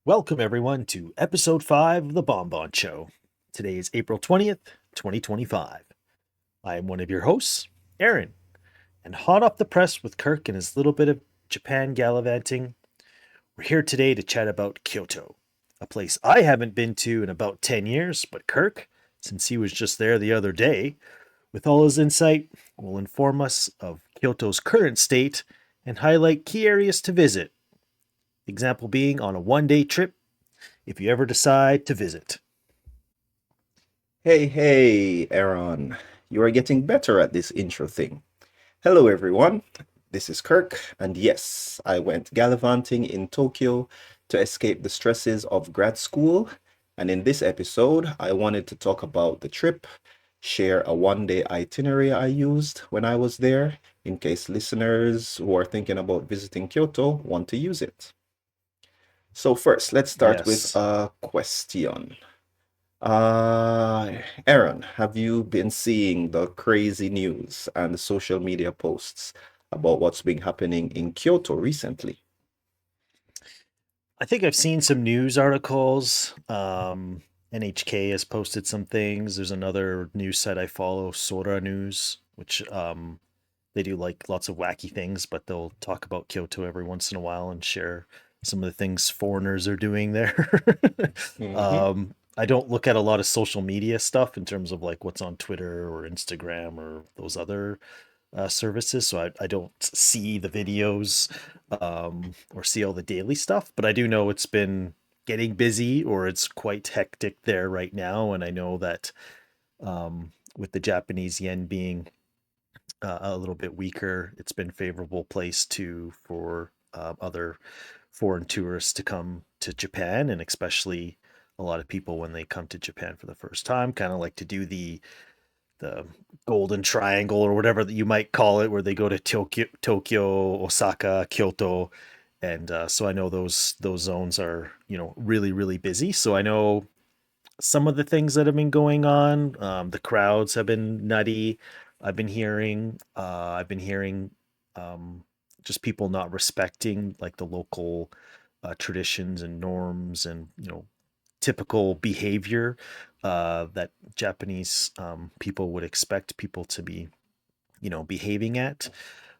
Welcome, everyone, to episode 5 of The Bonbon Show. Today is April 20th, 2025. I am one of your hosts, Aaron, and hot off the press with Kirk and his little bit of Japan gallivanting, we're here today to chat about Kyoto, a place I haven't been to in about 10 years, but Kirk, since he was just there the other day, with all his insight, will inform us of Kyoto's current state and highlight key areas to visit. Example being on a 1 day trip if you ever decide to visit. Hey, Aaron. You are getting better at this intro thing. Hello, everyone. This is Kirk, and yes, I went gallivanting in Tokyo to escape the stresses of grad school. And in this episode, I wanted to talk about the trip, share a 1 day itinerary I used when I was there, in case listeners who are thinking about visiting Kyoto want to use it. So, first, let's start with Yes. a question. Aaron, have you been seeing the crazy news and the social media posts about what's been happening in Kyoto recently? I think I've seen some news articles. NHK has posted some things. There's another news site I follow, Sora News, which they do like lots of wacky things, but they'll talk about Kyoto every once in a while and share some of the things foreigners are doing there. Hmm. I don't look at a lot of social media stuff in terms of like what's on Twitter or Instagram or those other services, so I don't see the videos or see all the daily stuff. But I do know it's been getting busy or it's quite hectic there right now, and I know that with the Japanese yen being a little bit weaker, it's been favorable place to for other foreign tourists to come to Japan, and especially a lot of people when they come to Japan for the first time kind of like to do the golden triangle or whatever that you might call it, where they go to Tokyo, Osaka, Kyoto, and so I know those zones are really busy. So I know some of the things that have been going on. The crowds have been nutty. I've been hearing um, just people not respecting like the local traditions and norms and typical behavior that Japanese people would expect people to be, behaving at.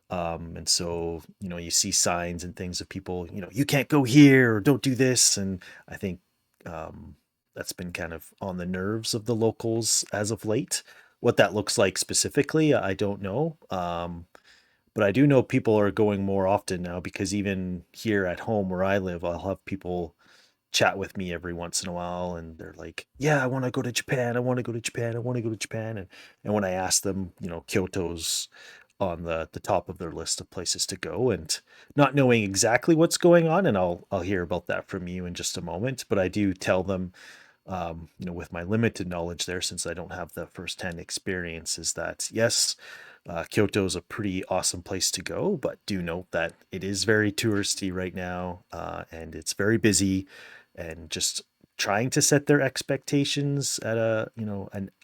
And so, you see signs and things of people, you can't go here or don't do this. And I think um, that's been kind of on the nerves of the locals as of late. What that looks like specifically, I don't know. But I do know people are going more often now because even here at home where I live, I'll have people chat with me every once in a while and they're like, "Yeah, I want to go to Japan. I want to go to Japan. I want to go to Japan." And when I ask them, Kyoto's on the top of their list of places to go, and not knowing exactly what's going on, and I'll hear about that from you in just a moment, but I do tell them with my limited knowledge there, since I don't have the firsthand experience, is that yes, Kyoto is a pretty awesome place to go, but do note that it is very touristy right now, and it's very busy, and just trying to set their expectations at a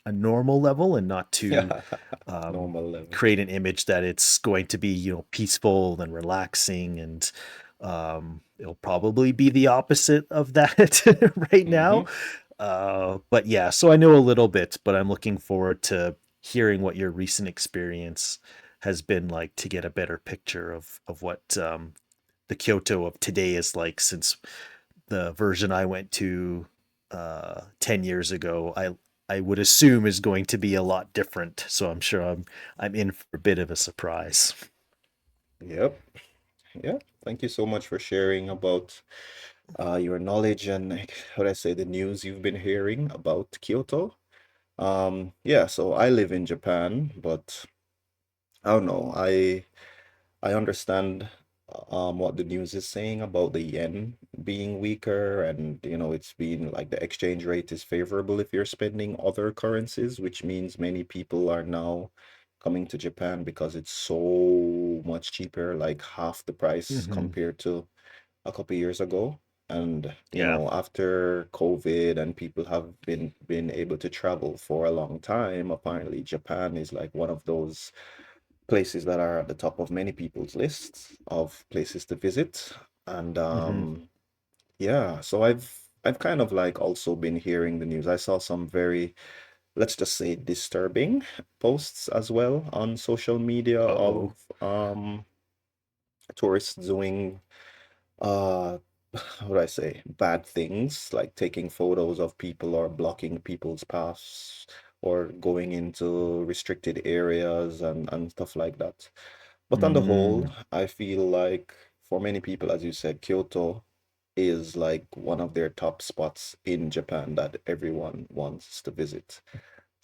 normal level and not to Yeah, um, normal level. create an image that it's going to be peaceful and relaxing, and it'll probably be the opposite of that right now. Hmm. But yeah, so I know a little bit, but I'm looking forward to hearing what your recent experience has been like to get a better picture of what the Kyoto of today is like, since the version I went to 10 years ago, I would assume is going to be a lot different. So I'm sure I'm in for a bit of a surprise. Yep. Yeah. Thank you so much for sharing about your knowledge and like, how do I say the news you've been hearing about Kyoto. Yeah, so I live in Japan, but I don't know. I understand what the news is saying about the yen being weaker, and it's been like the exchange rate is favorable if you're spending other currencies, which means many people are now coming to Japan because it's so much cheaper, like half the price Hmm. compared to a couple years ago. And Yeah. after COVID and people have been able to travel for a long time, apparently Japan is like one of those places that are at the top of many people's lists of places to visit. And Hmm. yeah, so I've kind of like also been hearing the news. I saw some very, let's just say, disturbing posts as well on social media of Uh-oh. tourists doing uh how would I say, bad things like taking photos of people or blocking people's paths or going into restricted areas and stuff like that. But on the whole, Mm, I feel like for many people, as you said, Kyoto is like one of their top spots in Japan that everyone wants to visit.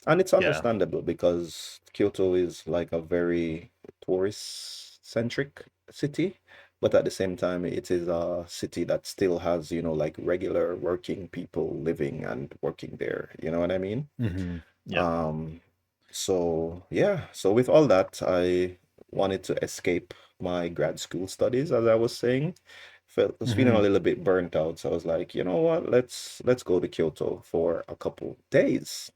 And it's yeah. understandable because Kyoto is like a very tourist-centric city, but at the same time, it is a city that still has, like regular working people living and working there. You know what I mean? Hmm. Yeah. Um, so yeah, so with all that, I wanted to escape my grad school studies, as I was saying. Was feeling a Hmm. little bit burnt out, so I was like, you know what, let's go to Kyoto for a couple days.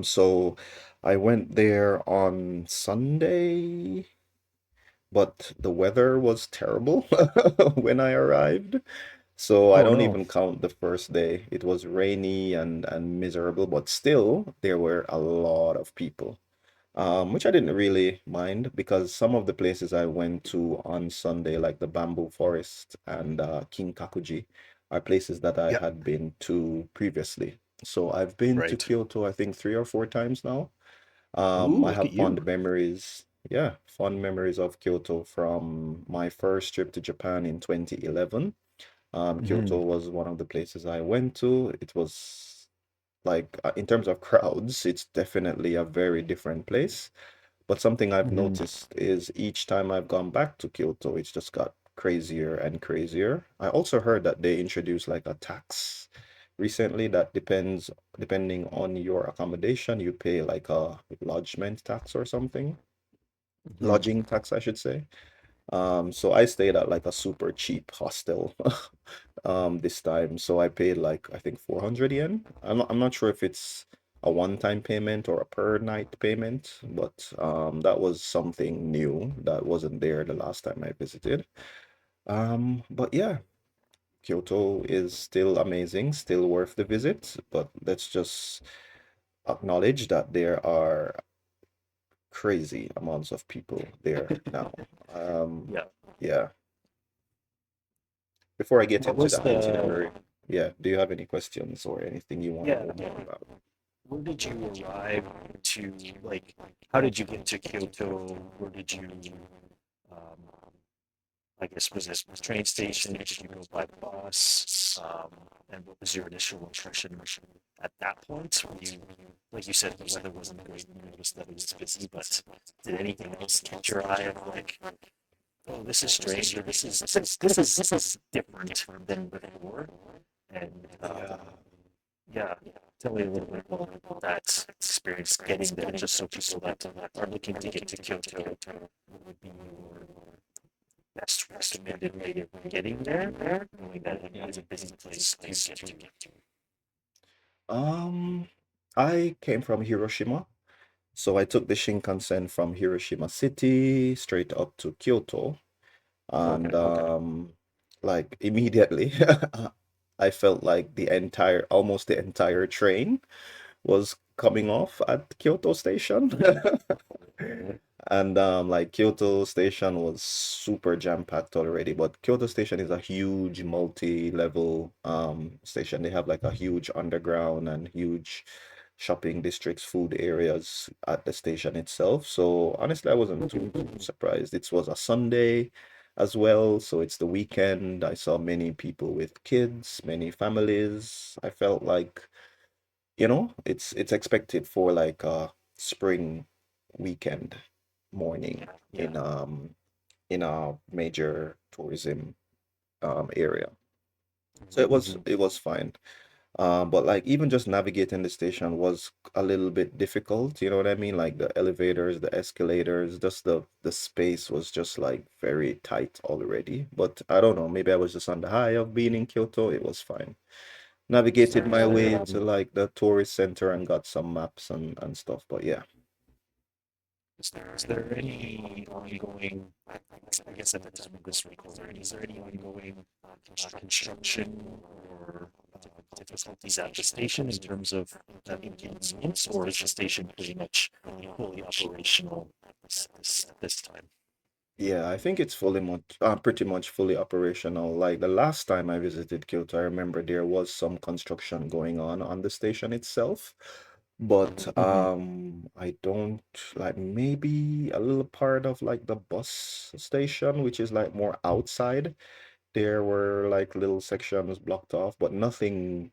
So I went there on Sunday, but the weather was terrible when I arrived. So I Oh don't no. even count the first day. It was rainy and miserable, but still there were a lot of people, which I didn't really mind because some of the places I went to on Sunday, like the Bamboo Forest and Kinkakuji, are places that I Yeah. had been to previously. So I've been to Right. Kyoto, I think 3 or 4 times now. Ooh, I look have at you. fond memories, yeah, fond memories of Kyoto from my first trip to Japan in 2011. Kyoto Hmm. was one of the places I went to. It was like, in terms of crowds, it's definitely a very different place. But something I've Hmm. noticed is each time I've gone back to Kyoto, it's just got crazier and crazier. I also heard that they introduced like a tax recently that depending on your accommodation, you pay like a lodgement tax or something. Hmm. Lodging tax, I should say. So I stayed at like a super cheap hostel this time. So I paid like I think 400 yen. I'm not sure if it's a one-time payment or a per night payment, but that was something new that wasn't there the last time I visited. But yeah, Kyoto is still amazing, still worth the visit, but let's just acknowledge that there are crazy amounts of people there now. Um, Yeah. yeah. Before I get What into was the the itinerary, yeah, do you have any questions or anything you want to yeah, know more about? where did you arrive to, like, how did you get to Kyoto? Where did you, um, I guess, was it train station? Did you go by bus? And what was your initial impression at that point? Were you, like you said, the weather wasn't great and you noticed that it was busy, but did anything else catch your eye of like, oh, this is strange, or this is different than before? And Yeah. yeah, tell me a little bit about that experience getting there, just so people that are looking to get to Kyoto, what would be your best recommended way of getting there, knowing that it is a busy place to get to. Um, I came from Hiroshima, so I took the Shinkansen from Hiroshima City straight up to Kyoto, and Okay. like immediately, I felt like almost the entire train was coming off at Kyoto Station. And like Kyoto Station was super jam-packed already, but Kyoto Station is a huge multi-level station. They have like a huge underground and huge shopping districts, food areas at the station itself. So honestly, I wasn't too surprised. It was a Sunday as well, so it's the weekend. I saw many people with kids, many families. I felt like, it's expected for like a spring weekend morning Yeah. in a major tourism area. So it was Mm-hmm. it was fine. But like even just navigating the station was a little bit difficult, you know what I mean? Like the elevators, the escalators, just the space was just like very tight already. But I don't know, maybe I was just on the high of being in Kyoto. It was fine. Navigated my way to like the tourist center and got some maps and stuff. But yeah. Is there any ongoing, I guess at the time of this recording, is there any ongoing construction or difficulties at the station in terms of inconvenience, or is the station pretty much fully operational at this time? Yeah, I think it's pretty much fully operational. Like the last time I visited Kyoto, I remember there was some construction going on the station itself, but Hmm. I don't like maybe a little part of like the bus station, which is like more outside. There were like little sections blocked off, but nothing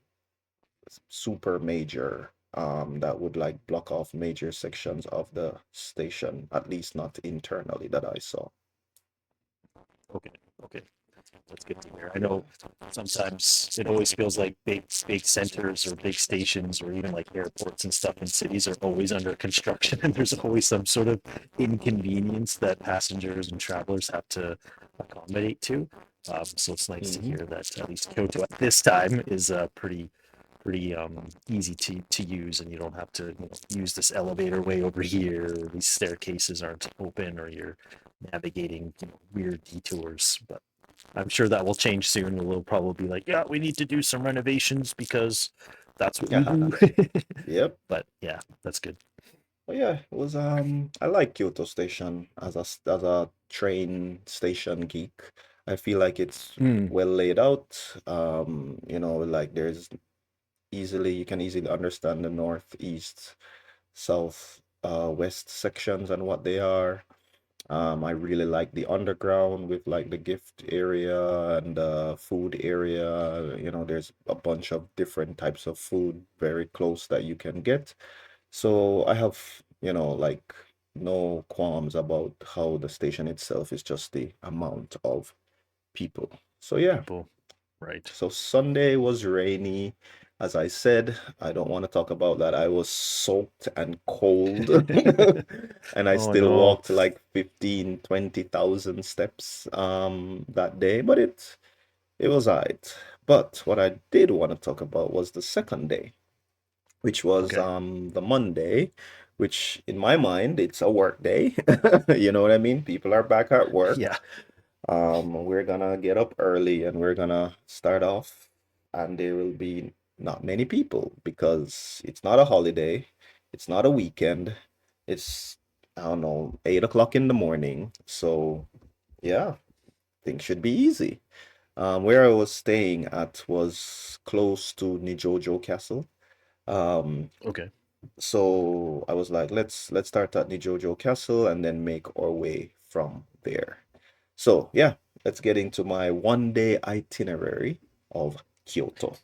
super major. That would like block off major sections of the station, at least not internally that I saw. Okay, okay. That's good to hear. I know sometimes it always feels like big centers or big stations or even like airports and stuff in cities are always under construction and there's always some sort of inconvenience that passengers and travelers have to accommodate to. So it's nice to Hmm. hear that at least Kyoto at this time is pretty easy to use, and you don't have to use this elevator way over here, or these staircases aren't open, or you're navigating weird detours. But I'm sure that will change soon. We'll probably be like, yeah, we need to do some renovations because that's what we do. Yep. But yeah, that's good. But yeah, it was I like Kyoto Station as as a train station geek. I feel like it's Mm, well laid out. Like there's you can easily understand the north, east, south, west sections and what they are. I really like the underground with like the gift area and the food area. There's a bunch of different types of food very close that you can get. So I have, like no qualms about how the station itself is just the amount of people. So yeah, people, right? so Sunday was rainy. As I said, I don't want to talk about that. I was soaked and cold. And I Oh still no. walked like 15, 20,000 steps that day, but it was all right. But what I did want to talk about was the second day, which was Okay. the Monday, which in my mind it's a work day. You know what I mean? People are back at Yeah. work. We're gonna get up early and we're gonna start off, and there will be not many people because it's not a holiday, it's not a weekend, it's I don't know, 8 o'clock in the morning. So yeah, things should be easy. Where I was staying at was close to Nijojo Castle. Um, Okay. so I was like, let's start at Nijojo Castle and then make our way from there. So yeah, let's get into my 1 day itinerary of Kyoto.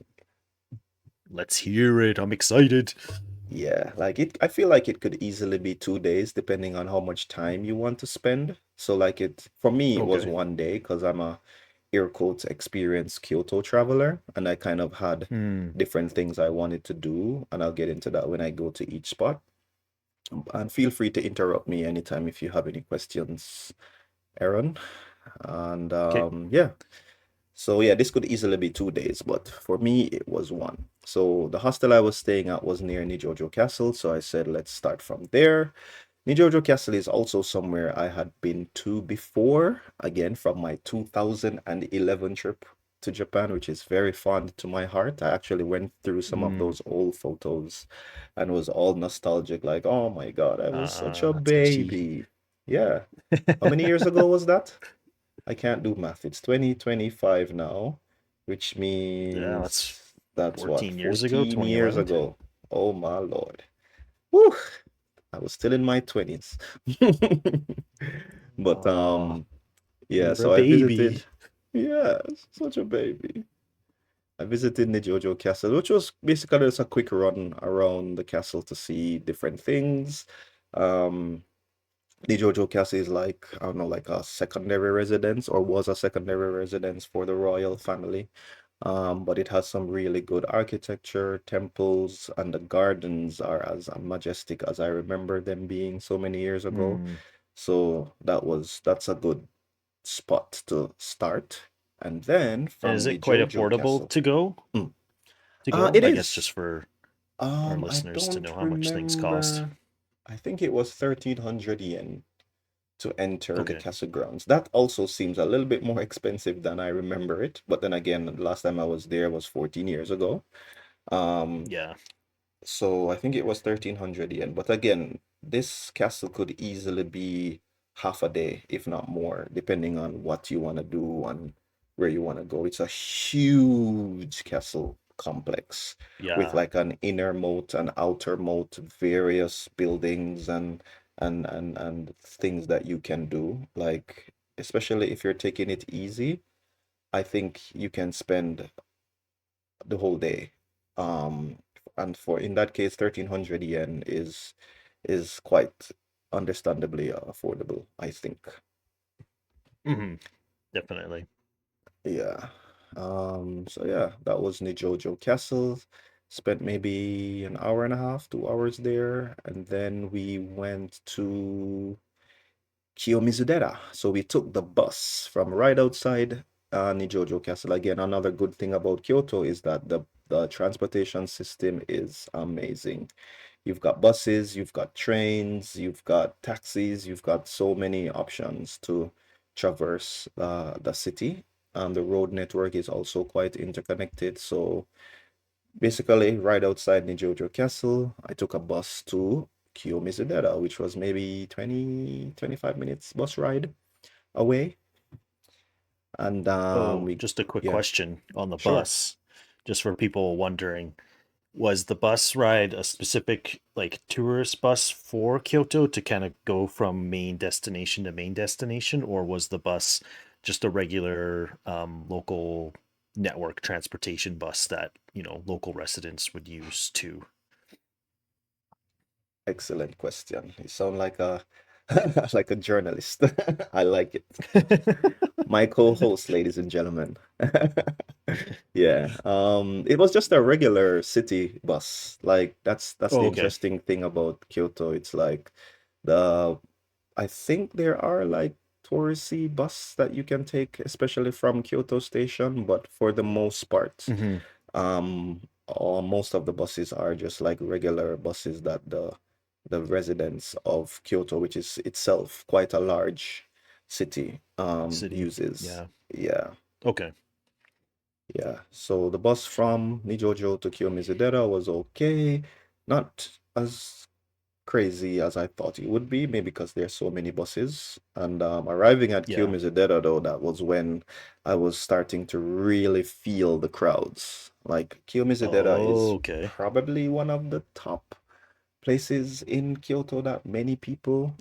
Let's hear it. I'm excited. Yeah, like I feel like it could easily be 2 days depending on how much time you want to spend. So like for me, it was Okay. 1 day because I'm a air quotes experienced Kyoto traveler and I kind of had Hmm. different things I wanted to do, and I'll get into that when I go to each spot. And feel free to interrupt me anytime if you have any questions, Aaron. And Okay. yeah. So yeah, this could easily be 2 days, but for me it was one. So the hostel I was staying at was near Nijojo Castle, so I said let's start from there. Nijojo Castle is also somewhere I had been to before, again from my 2011 trip to Japan, which is very fond to my heart. I actually went through some of Hmm. those old photos and was all nostalgic, like, oh my God, I was such a That's good to see. baby. Yeah. How many years ago was that? I can't do math. It's 2025 now, which Yeah, that's means that's what, 14 years ago, 14 years 2011. ago. Oh my Lord. Whew, I was still in my 20s. But Oh, yeah, you were a so I visited, baby. yeah, such a baby. I visited Nijojo Castle, which was basically just a quick run around the castle to see different things. Um, the Jojo Castle is like, I don't know, like a secondary residence or was a secondary residence for the royal family. But it has some really good architecture, temples, and the gardens are as majestic as I remember them being so many years ago. Hmm. So that's a good spot to start. And then And from is the it quite Jojo affordable Castle. to go? Mm. To go? It I guess just is. for our I listeners to don't know how much things cost. remember. I think it was 1300 yen to enter the Okay. castle grounds. That also seems a little bit more expensive than I remember it. But then again, the last time I was there was 14 years ago. Um, Yeah. so I think it was 1300 yen. But again, this castle could easily be half a day, if not more, depending on what you want to do and where you want to go. It's a huge castle complex with Yeah. like an inner moat, an outer moat, various buildings and things that you can do. Like, especially if you're taking it easy, I think you can spend the whole day. Um, and for in that case, 1300 yen is quite understandably affordable, I think. Hmm. Definitely. Yeah. So yeah, that was Nijojo Castle. Spent maybe an hour and a half, 2 hours there, and then we went to Kiyomizudera. So we took the bus from right outside Nijojo Castle. Again, another good thing about Kyoto is that the transportation system is amazing. You've got buses, you've got trains, you've got taxis, you've got so many options to traverse the city. The road network is also quite interconnected. So basically, right outside Nijojo Castle, I took a bus to Kiyomizudera, which was maybe 20-25 minutes bus ride away. And Oh, just a quick yeah, question on the sure. bus, just for people wondering. Was the bus ride a specific like tourist bus for Kyoto to kind of go from main destination to main destination, or was the bus just a regular local network transportation bus that local residents would use too? Excellent question. You sound like a like a journalist. I like it. My co-host, ladies and gentlemen. Yeah, it was just a regular city bus. Like that's the Oh, okay. interesting thing about Kyoto. It's like the I think there are like touristy bus that you can take, especially from Kyoto Station, but for the most part, Hmm. most of the buses are just like regular buses that the residents of Kyoto, which is itself quite a large city, City. uses. Yeah. Yeah. Okay. Yeah, so the bus from Nijojo to Kiyomizudera was okay. Not as crazy as I thought it would be, maybe because there's so many buses. And arriving at Yeah. Kiyomizudera, though, that was when I was starting to really feel the crowds. Like, Kiyomizudera Oh, is okay. probably one of the top places in Kyoto that many people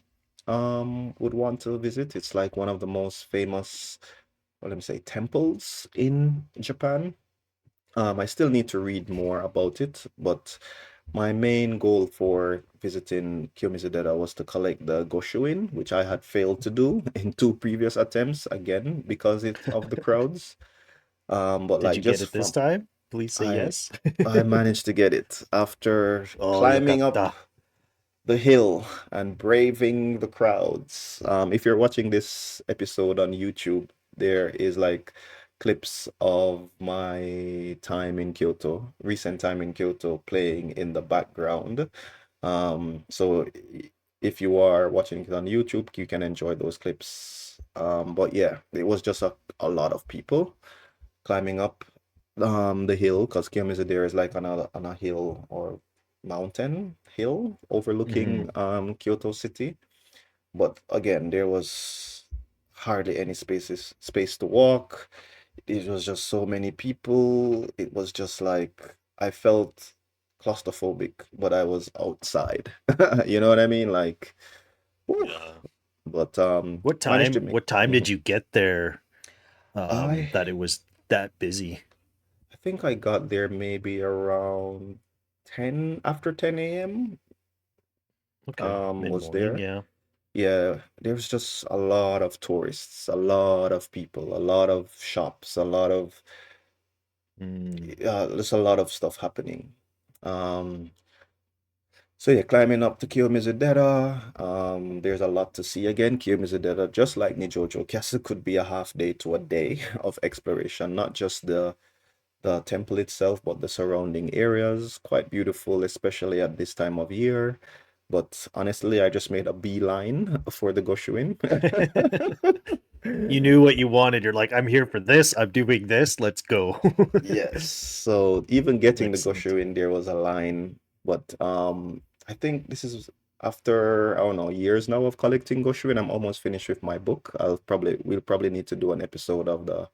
would want to visit. It's like one of the most famous, well, let me say, temples in Japan. I still need to read more about it, but my main goal for visiting Kiyomizudera was to collect the Goshuin, which I had failed to do in two previous attempts, again because of the crowds. But Did like you get just it this from time? Please say I yes. I managed to get it after Oh, climbing up yakata. the hill and braving the crowds. If you're watching this episode on YouTube, there is like clips of my time in Kyoto, recent time in Kyoto, playing in the background. So if you are watching it on YouTube, you can enjoy those clips. But yeah, it was just a lot of people climbing up the hill because Kiyomizu is like on a hill or mountain hill Hmm. overlooking Kyoto City. But again, there was hardly any space to walk. It was just so many people. It was just like I felt claustrophobic, but I was outside. You know what I mean? Like, whew. Yeah. But What managed to time? make. What time did Mhm. you get there? I That it was that busy. I think I got there maybe around 10 after 10 a.m. Okay, mid Was morning. there. Yeah. Yeah, there's just a lot of tourists, a lot of people, a lot of shops, a lot of Mm, there's a lot of stuff happening. Um, so yeah, climbing up to Kiyomizudera, there's a lot to see again. Kiyomizudera, just like Nijojo Castle, could be a half day to a day of exploration, not just the temple itself, but the surrounding areas. Quite beautiful, especially at this time of year. But honestly, I just made a beeline for the Goshuin. You knew what you wanted. You're like, I'm here for this. I'm doing this. Let's go. Yes. So even getting the Excellent. Goshuin, there was a line, but I think this is after, I don't know, years now of collecting Goshuin. I'm almost finished with my book. We'll probably need to do an episode of the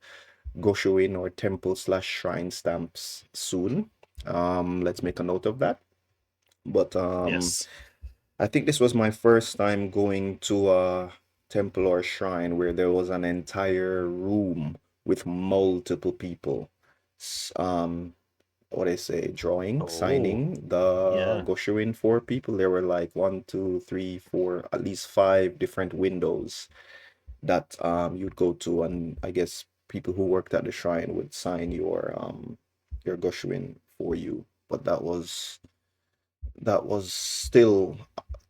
Goshuin or temple slash shrine stamps soon. Let's make a note of that. But Yes. I think this was my first time going to a temple or shrine where there was an entire room with multiple people. What I say, drawing, Oh, signing the yeah. Goshuin for people. There were like one, two, three, four, at least five different windows that you'd go to, and I guess people who worked at the shrine would sign your Goshuin for you. But that was still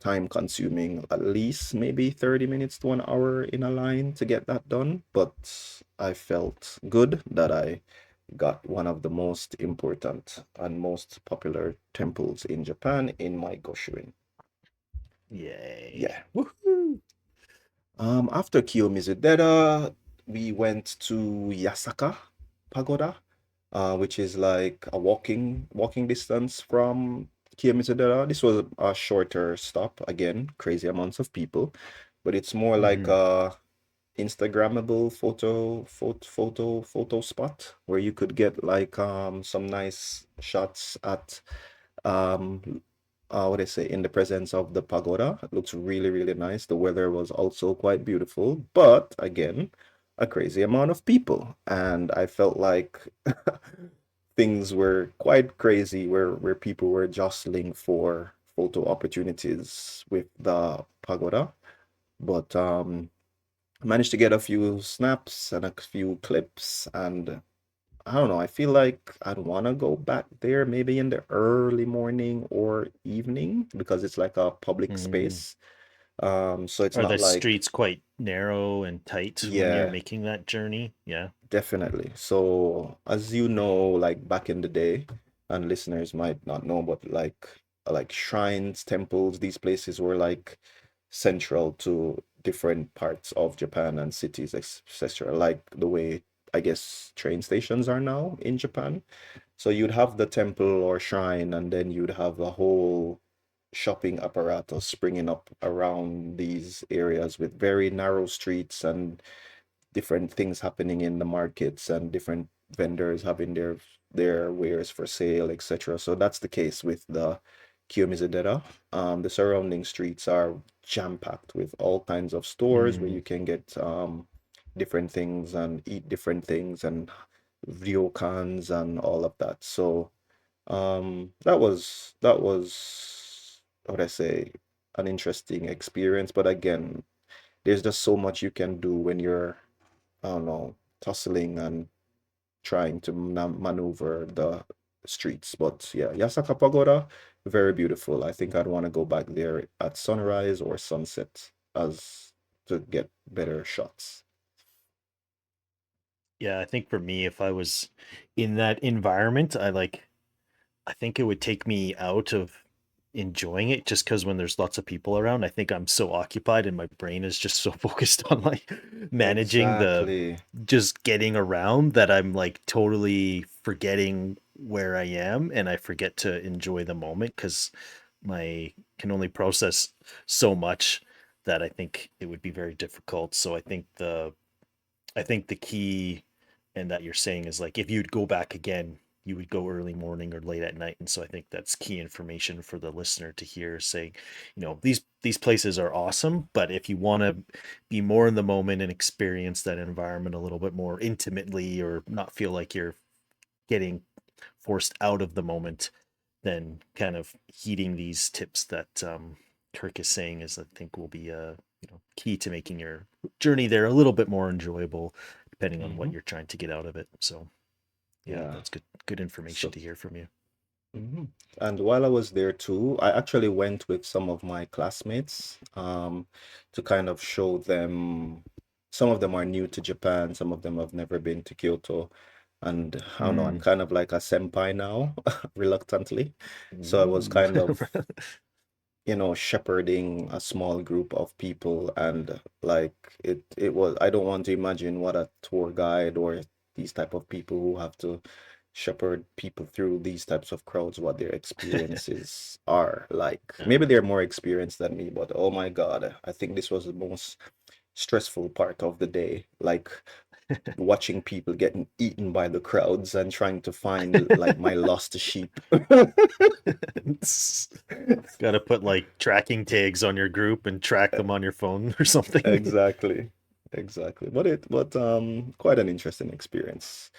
time consuming, at least maybe 30 minutes to an hour in a line to get that done. But I felt good that I got one of the most important and most popular temples in Japan in my Goshuin. Yay. Yeah. Woohoo. After Kiyomizudera, we went to Yasaka Pagoda, which is like a walking distance from Kiyomizudera. This was a shorter stop. Again, crazy amounts of people, but it's more like Hmm. a Instagrammable photo spot where you could get like some nice shots at um what I say, in the presence of the pagoda. It looks really, really nice. The weather was also quite beautiful, but again, a crazy amount of people. And I felt like things were quite crazy where people were jostling for photo opportunities with the pagoda. But I managed to get a few snaps and a few clips, and I don't know, I feel like I'd want to go back there maybe in the early morning or evening because it's like a public Hmm. space. So it's Are not the like, streets quite narrow and tight when you're yeah, making that journey? Yeah. definitely. So as you know, like back in the day, and listeners might not know, but like shrines, temples, these places were like central to different parts of Japan and cities, etc. Like the way I guess train stations are now in Japan. So you'd have the temple or shrine, and then you'd have a whole shopping apparatus springing up around these areas with very narrow streets and different things happening in the markets and different vendors having their wares for sale, etc. So that's the case with the Kiyomizudera. The surrounding streets are jam-packed with all kinds of stores where Mm. you can get different things and eat different things and ryokans and all of that. So that was what I say, an interesting experience. But again, there's just so much you can do when you're, I don't know, tussling and trying to maneuver the streets. But yeah, Yasaka Pagoda, very beautiful. I think I'd want to go back there at sunrise or sunset as to get better shots. Yeah, I think for me, if I was in that environment, I think it would take me out of enjoying it just because when there's lots of people around, I think I'm so occupied and my brain is just so focused on like managing the Exactly. just getting around that I'm like totally forgetting where I am and I forget to enjoy the moment because my can only process so much that I think it would be very difficult. So I think the key and that you're saying is like if you'd go back again, you would go early morning or late at night. And so I think that's key information for the listener to hear saying, these places are awesome, but if you want to be more in the moment and experience that environment a little bit more intimately or not feel like you're getting forced out of the moment, then kind of heeding these tips that Kirk is saying is I think will be key to making your journey there a little bit more enjoyable, depending on what Hmm. you're trying to get out of it. So yeah, Yeah. that's good information So to hear from you. mhm. And while I was there too, I actually went with some of my classmates to kind of show them. Some of them are new to Japan, some of them have never been to Kyoto. And I don't know, I'm Mm. kind of like a senpai now, reluctantly. So I was Ooh. kind of shepherding a small group of people, and like it was, I don't want to imagine what a tour guide or these type of people who have to shepherd people through these types of crowds, what their experiences are like. Yeah. Maybe they're more experienced than me, but oh my God, I think this was the most stressful part of the day. Like watching people getting eaten by the crowds and trying to find like my lost sheep. Got to put like tracking tags on your group and track them on your phone or something. Exactly. Exactly. But quite an interesting experience.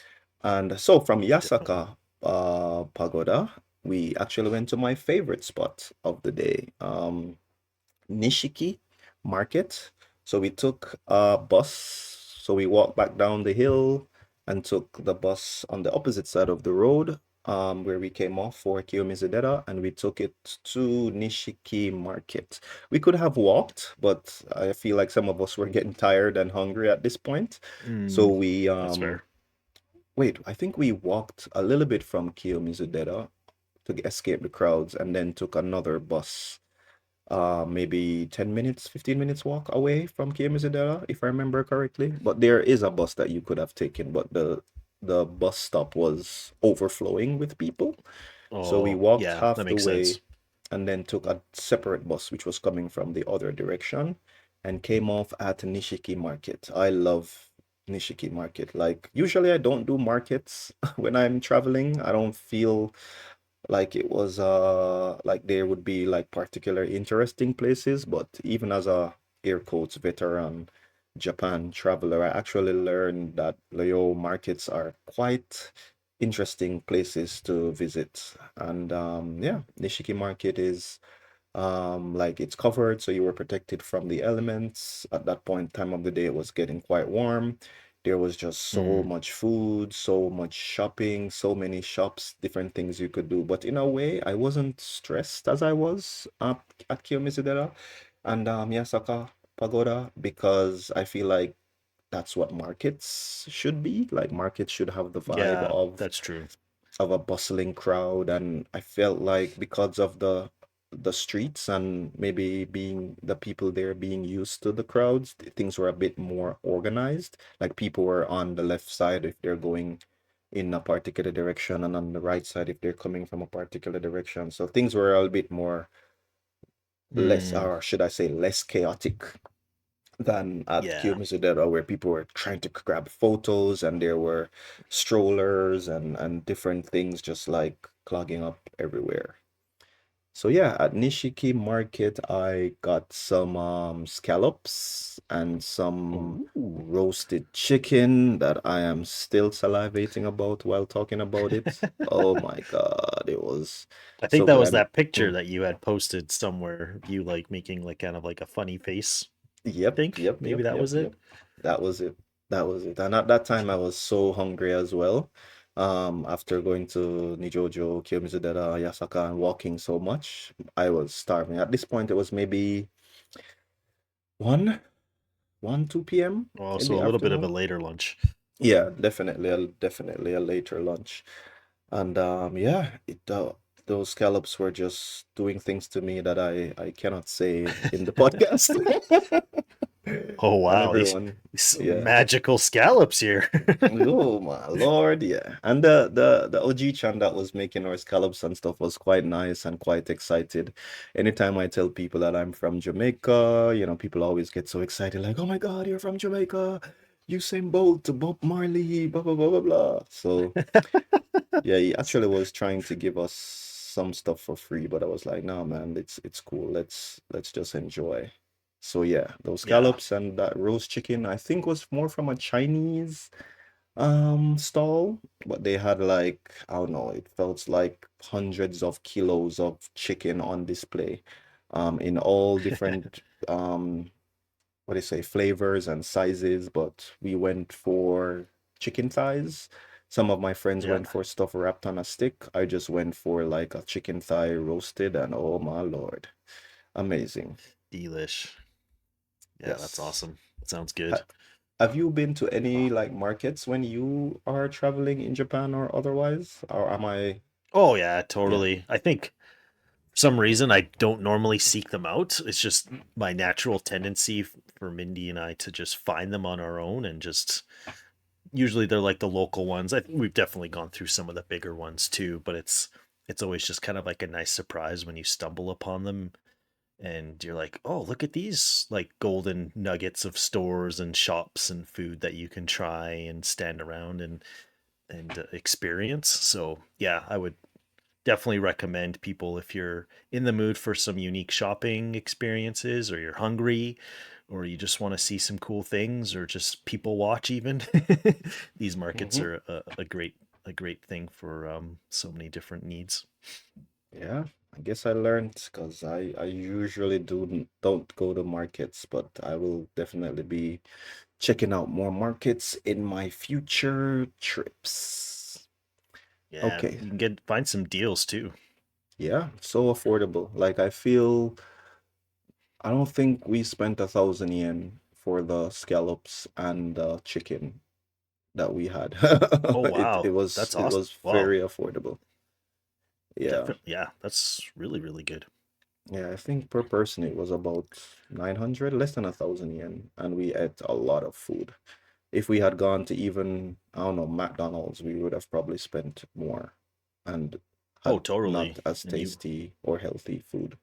And so from Definitely. Yasaka Pagoda, we actually went to my favorite spot of the day. Nishiki Market. So we took a bus. So we walked back down the hill and took the bus on the opposite side of the road, where we came off for Kiyomizudera, and we took it to Nishiki Market. We could have walked, but I feel like some of us were getting tired and hungry at this point. So Mm, we that's fair. wait, I think we walked a little bit from Kiyomizudera to escape the crowds and then took another bus, maybe 10 minutes, 15 minutes walk away from Kiyomizu, if I remember correctly. But there is a bus that you could have taken, but the bus stop was overflowing with people. So we Oh, walked yeah, half that the makes way sense. and then took a separate bus, which was coming from the other direction, and came off at Nishiki Market. I love Nishiki Market. Like, usually I don't do markets when I'm traveling. I don't feel like it was like there would be like particular interesting places, but even as a air quotes veteran Japan traveler, I actually learned that Leo markets are quite interesting places to visit. And yeah, Nishiki Market is like it's covered, so you were protected from the elements. At that point, time of the day, it was getting quite warm. There was just so Mm, much food, so much shopping, so many shops, different things you could do. But in a way, I wasn't stressed as I was at Kiyomizudera and Miyasaka Pagoda, because I feel like that's what markets should be. Like markets should have the vibe yeah, that's true. of a bustling crowd, and I felt like because of the streets and maybe being the people there being used to the crowds, things were a bit more organized. Like people were on the left side if they're going in a particular direction, and on the right side if they're coming from a particular direction. So things were a bit more less, Mm, or should I say less chaotic than at yeah. Kiyomizu, where people were trying to grab photos and there were strollers and different things just like clogging up everywhere. So yeah, at Nishiki Market, I got some scallops and some Ooh. roasted chicken that I am still salivating about while talking about it. Oh my God, it was I think so that good. was And that picture mm, that you had posted somewhere, you like making like kind of like a funny face. I yep, think yep, maybe yep, that yep, was yep. it. That was it. That was it. And at that time, I was so hungry as well. After going to Nijojo, Kiyomizudera, Yasaka, and walking so much, I was starving. At this point, it was maybe 1, 2 p.m. in Also the a little bit of a afternoon. later lunch. Yeah, definitely a later lunch. And yeah, those scallops were just doing things to me that I cannot say in the podcast. Oh And wow, everyone, these yeah. magical scallops here. Oh my Lord, yeah. And the OG-chan that was making our scallops and stuff was quite nice and quite excited. Anytime I tell people that I'm from Jamaica, people always get so excited, like, "Oh my God, you're from Jamaica. Usain Bolt, Bob Marley, blah blah blah blah blah." So yeah, he actually was trying to give us some stuff for free, but I was like, "No, man, it's cool. Let's just enjoy." So yeah, those Yeah, scallops and that roast chicken, I think was more from a Chinese stall, but they had like, I don't know, it felt like hundreds of kilos of chicken on display, in all different what do you say, flavors and sizes, but we went for chicken thighs. Some of my friends yeah, went for stuff wrapped on a stick. I just went for like a chicken thigh roasted, and oh my Lord, amazing. delish. Yeah, that's Yes. awesome. Sounds good. Ha- Have you been to any like markets when you are traveling in Japan or otherwise? Or am I? Oh yeah, Yeah. totally. I think some reason I don't normally seek them out. It's just my natural tendency for Mindy and I to just find them on our own and just usually they're like the local ones. We've definitely gone through some of the bigger ones too, but it's always just kind of like a nice surprise when you stumble upon them and you're like, "Oh, look at these like golden nuggets of stores and shops and food that you can try and stand around and experience." So, yeah, I would definitely recommend people if you're in the mood for some unique shopping experiences or you're hungry or you just want to see some cool things or just people watch even. These markets Hmm. are a great thing for so many different needs. Yeah, I guess I learned because I usually don't go to markets, but I will definitely be checking out more markets in my future trips. Yeah, Okay, you can get find some deals too. yeah, so affordable. Like I feel I don't think we spent 1,000 yen for the scallops and the chicken that we had. Oh It wow, it was that's it awesome. was Wow, very affordable. Yeah. definitely, yeah, that's really really good. Yeah, I think per person it was about 900, less than 1,000 yen, and we ate a lot of food. If we had gone to even, I don't know, McDonald's, we would have probably spent more and Oh, had totally. not as And you, tasty or healthy food.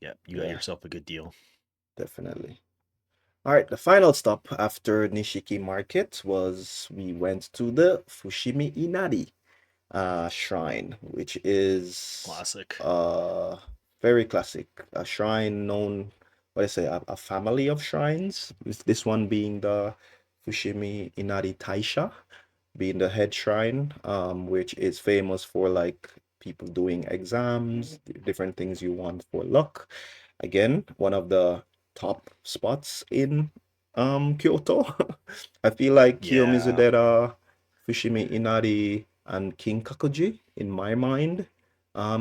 yeah, you got Yeah, yourself a good deal. definitely. All right, the final stop after Nishiki Market was we went to the Fushimi Inari shrine, which is Classic. very classic. A shrine known, what I say, a family of shrines. With this one being the Fushimi Inari Taisha, being the head shrine, which is famous for like people doing exams, different things you want for luck. Again, one of the top spots in Kyoto. I feel like Yeah. Kiyomizudera, Fushimi Inari, and Kinkakuji, in my mind,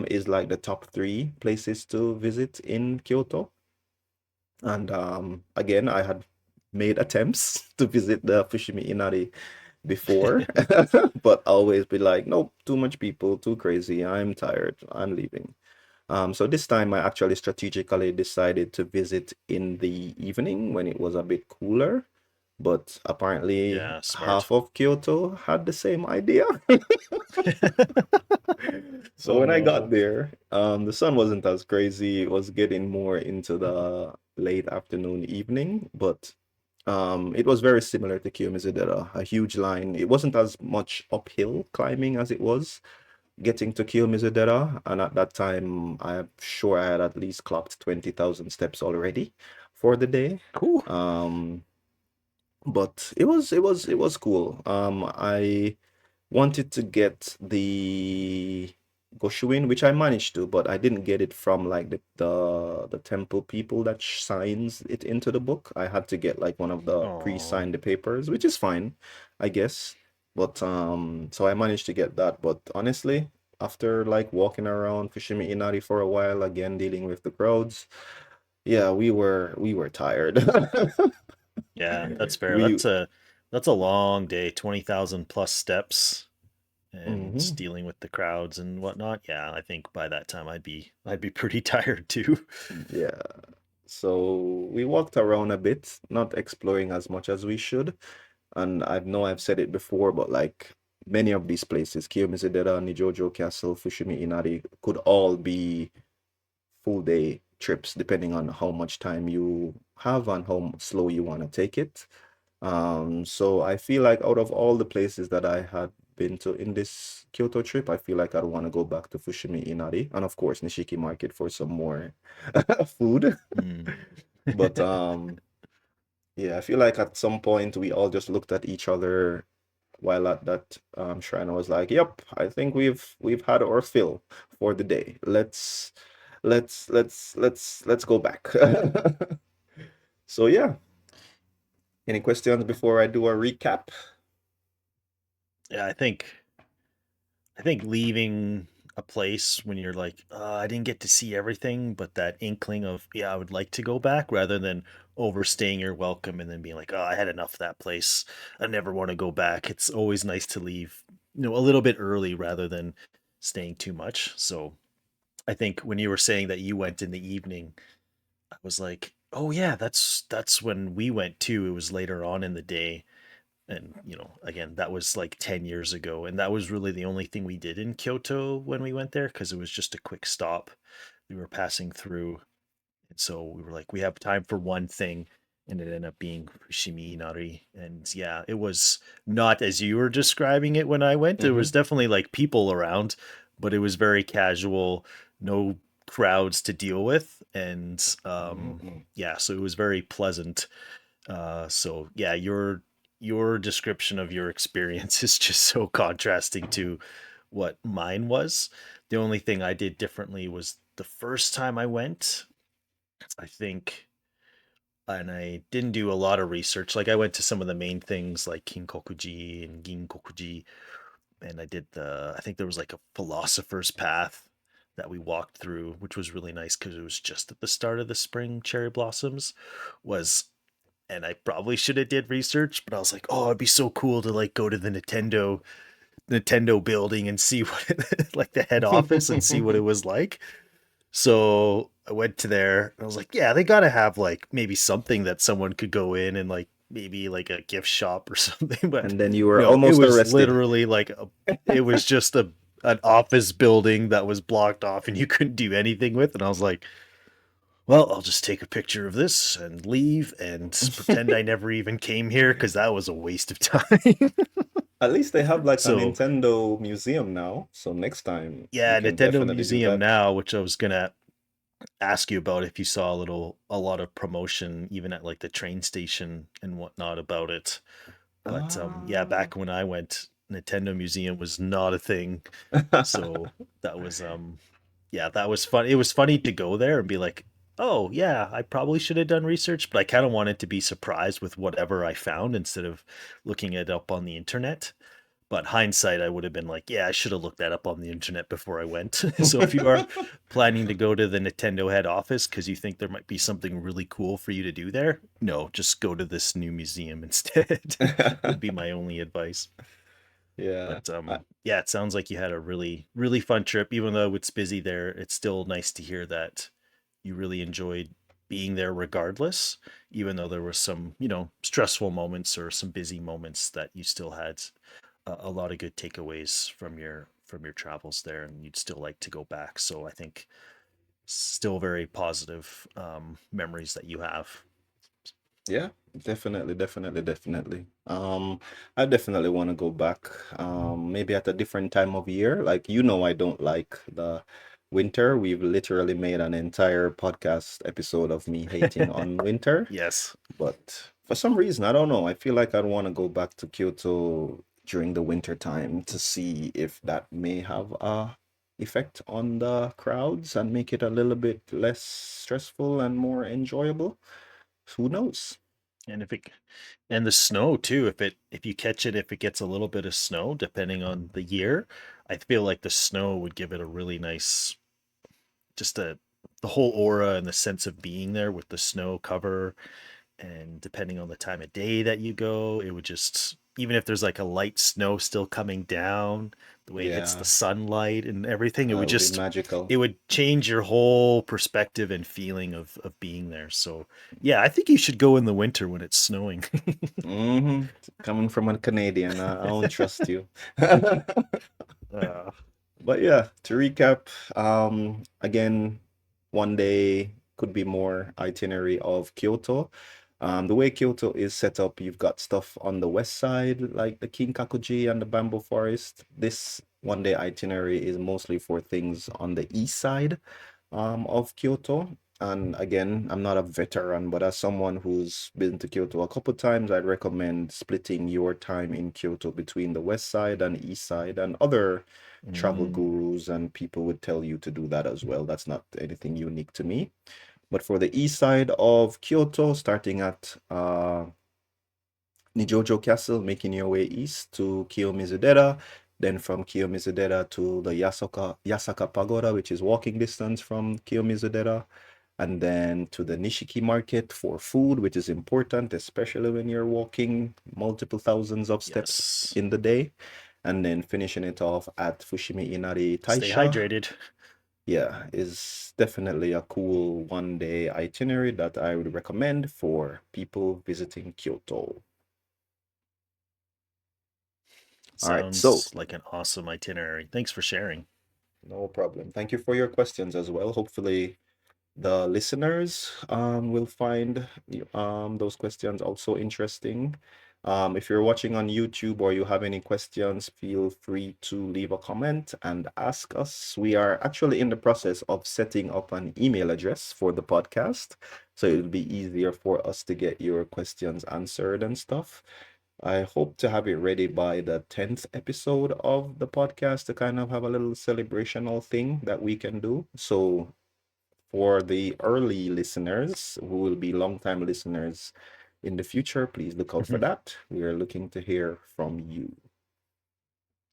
is like the top three places to visit in Kyoto. And again, I had made attempts to visit the Fushimi Inari before, but always be like, nope, too much people, too crazy. I'm tired. I'm leaving. So this time I actually strategically decided to visit in the evening when it was a bit cooler. But apparently Yeah, smart. half of Kyoto had the same idea. So Oh when I got no. there, the sun wasn't as crazy. It was getting more into the late afternoon, evening, but it was very similar to Kiyomizu-dera, a huge line. It wasn't as much uphill climbing as it was getting to Kiyomizu-dera, and at that time, I'm sure I had at least clocked 20,000 steps already for the day. Cool. Um, but it was cool. I wanted to get the Goshuin, which I managed to, but I didn't get it from like the temple people that signs it into the book. I had to get like one of the Oh, pre-signed papers, which is fine, I guess. But so I managed to get that. But honestly, after like walking around Fushimi Inari for a while, again dealing with the crowds, yeah, we were tired. yeah, that's fair. We That's a long day, 20,000 plus steps and mhm. just dealing with the crowds and whatnot. Yeah, I think by that time I'd be pretty tired too. Yeah. So we walked around a bit, not exploring as much as we should. And I know I've said it before, but like many of these places, Kiyomizu-dera, Nijojo Castle, Fushimi Inari, could all be full day trips depending on how much time you have and how slow you want to take it. So I feel like out of all the places that I had been to in this Kyoto trip, I feel like I'd want to go back to Fushimi Inari and of course Nishiki Market for some more food. Hmm. But yeah, I feel like at some point we all just looked at each other while at that shrine. I was like, "Yep, I think we've had our fill for the day. Let's go back." So yeah, any questions before I do a recap? Yeah, I think leaving a place when you're like, I didn't get to see everything, but that inkling of, yeah, I would like to go back rather than overstaying your welcome and then being like, oh, I had enough of that place. I never want to go back. It's always nice to leave, a little bit early rather than staying too much. So I think when you were saying that you went in the evening, I was like, oh yeah, that's when we went too. It was later on in the day. And again, that was like 10 years ago, and that was really the only thing we did in Kyoto when we went there, because it was just a quick stop. We were passing through, and so we were like, we have time for one thing, and it ended up being Fushimi Inari. And yeah, it was not as you were describing it when I went. There Mm-hmm. was definitely like people around, but it was very casual, no crowds to deal with, and Mm-hmm. yeah, so it was very pleasant. So yeah, your description of your experience is just so contrasting to what mine was. The only thing I did differently was the first time I went, I think, and I didn't do a lot of research. Like I went to some of the main things like Kinkokuji and Ginkokuji, and I think there was like a philosopher's path that we walked through, which was really nice because it was just at the start of the spring cherry blossoms. Was and I probably should have did research, but I was like, oh, it'd be so cool to like go to the Nintendo building and see what like the head office and see what it was like. So I went to there and I was like, yeah, they gotta have like maybe something that someone could go in and like maybe like a gift shop or something. But And then you were no, it almost was arrested. literally like it was just a an office building that was blocked off and you couldn't do anything with. And I was like, well, I'll just take a picture of this and leave and pretend I never even came here because that was a waste of time. At least they have like a So, Nintendo museum now. So next time you yeah, can Nintendo definitely do Museum that. now, which I was gonna ask you about if you saw a lot of promotion even at like the train station and whatnot about it. But yeah, Ah. back when I went, Nintendo Museum was not a thing. So that was yeah, that was fun. It was funny to go there and be like, oh yeah, I probably should have done research, but I kind of wanted to be surprised with whatever I found instead of looking it up on the internet. But hindsight, I would have been like, yeah, I should have looked that up on the internet before I went. So if you are planning to go to the Nintendo head office because you think there might be something really cool for you to do there, no, just go to this new museum instead, would be my only advice. Yeah. But yeah, it sounds like you had a really, really fun trip. Even though it's busy there, it's still nice to hear that you really enjoyed being there regardless, even though there were some, stressful moments or some busy moments that you still had a lot of good takeaways from your travels there and you'd still like to go back. So I think still very positive memories that you have. Yeah, definitely. I definitely want to go back. Maybe at a different time of year. Like, I don't like the winter. We've literally made an entire podcast episode of me hating on winter. Yes. But for some reason, I don't know. I feel like I'd want to go back to Kyoto during the winter time to see if that may have a effect on the crowds and make it a little bit less stressful and more enjoyable. Who knows? And and the snow too, if you catch it, if it gets a little bit of snow, depending on the year, I feel like the snow would give it a really nice, just the whole aura and the sense of being there with the snow cover. And depending on the time of day that you go, it would just, even if there's like a light snow still coming down, the way it hits the Yeah, sunlight and everything, it would it would be just, magical. it would change your whole perspective and feeling of being there. So yeah, I think you should go in the winter when it's snowing. Hmm. Coming from a Canadian, I don't trust you. uh, But yeah, to recap, again, one day could be more itinerary of Kyoto. The way Kyoto is set up, you've got stuff on the west side, like the Kinkakuji and the bamboo forest. This one day itinerary is mostly for things on the east side, of Kyoto. And again, I'm not a veteran, but as someone who's been to Kyoto a couple times, I'd recommend splitting your time in Kyoto between the west side and east side, and other travel mm, gurus and people would tell you to do that as well. That's not anything unique to me. But for the east side of Kyoto, starting at Nijojo Castle, making your way east to Kiyomizu-dera, then from Kiyomizu-dera to the Yasaka Pagoda, which is walking distance from Kiyomizu-dera, and then to the Nishiki Market for food, which is important, especially when you're walking multiple thousands of steps yes. in the day. and then finishing it off at Fushimi Inari Stay Taisha. hydrated. Yeah, is definitely a cool 1 day itinerary that I would recommend for people visiting Kyoto. All right, so Sounds like an awesome itinerary. Thanks for sharing. no problem. Thank you for your questions as well. Hopefully, the listeners will find those questions also interesting. If you're watching on YouTube or you have any questions, feel free to leave a comment and ask us. We are actually in the process of setting up an email address for the podcast, so it'll be easier for us to get your questions answered and stuff. I hope to have it ready by the 10th episode of the podcast to kind of have a little celebrational thing that we can do. So for the early listeners who will be long-time listeners in the future, please look out for that. We are looking to hear from you.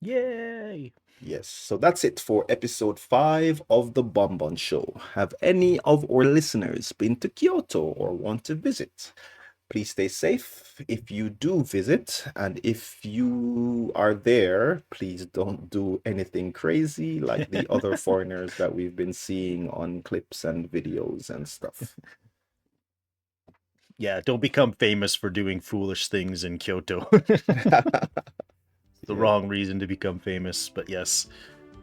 Yay! Yes, so that's it for episode 5 of the Bonbon Show. Have any of our listeners been to Kyoto or want to visit? Please stay safe if you do visit, and if you are there, please don't do anything crazy like the other foreigners that we've been seeing on clips and videos and stuff. Yeah, don't become famous for doing foolish things in Kyoto. The Yep. wrong reason to become famous, but yes,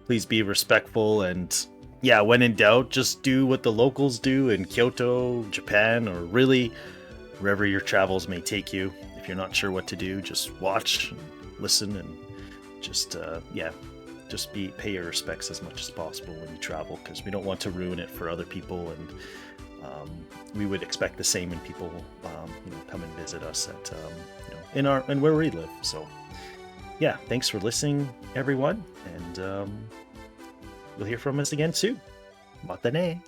please be respectful and yeah, when in doubt, just do what the locals do in Kyoto, Japan, or really wherever your travels may take you. If you're not sure what to do, just watch, and listen, and just yeah, just pay your respects as much as possible when you travel because we don't want to ruin it for other people, and we would expect the same when people come and visit us at in where we live. So yeah, thanks for listening, everyone, and you'll hear from us again soon. Mata ne.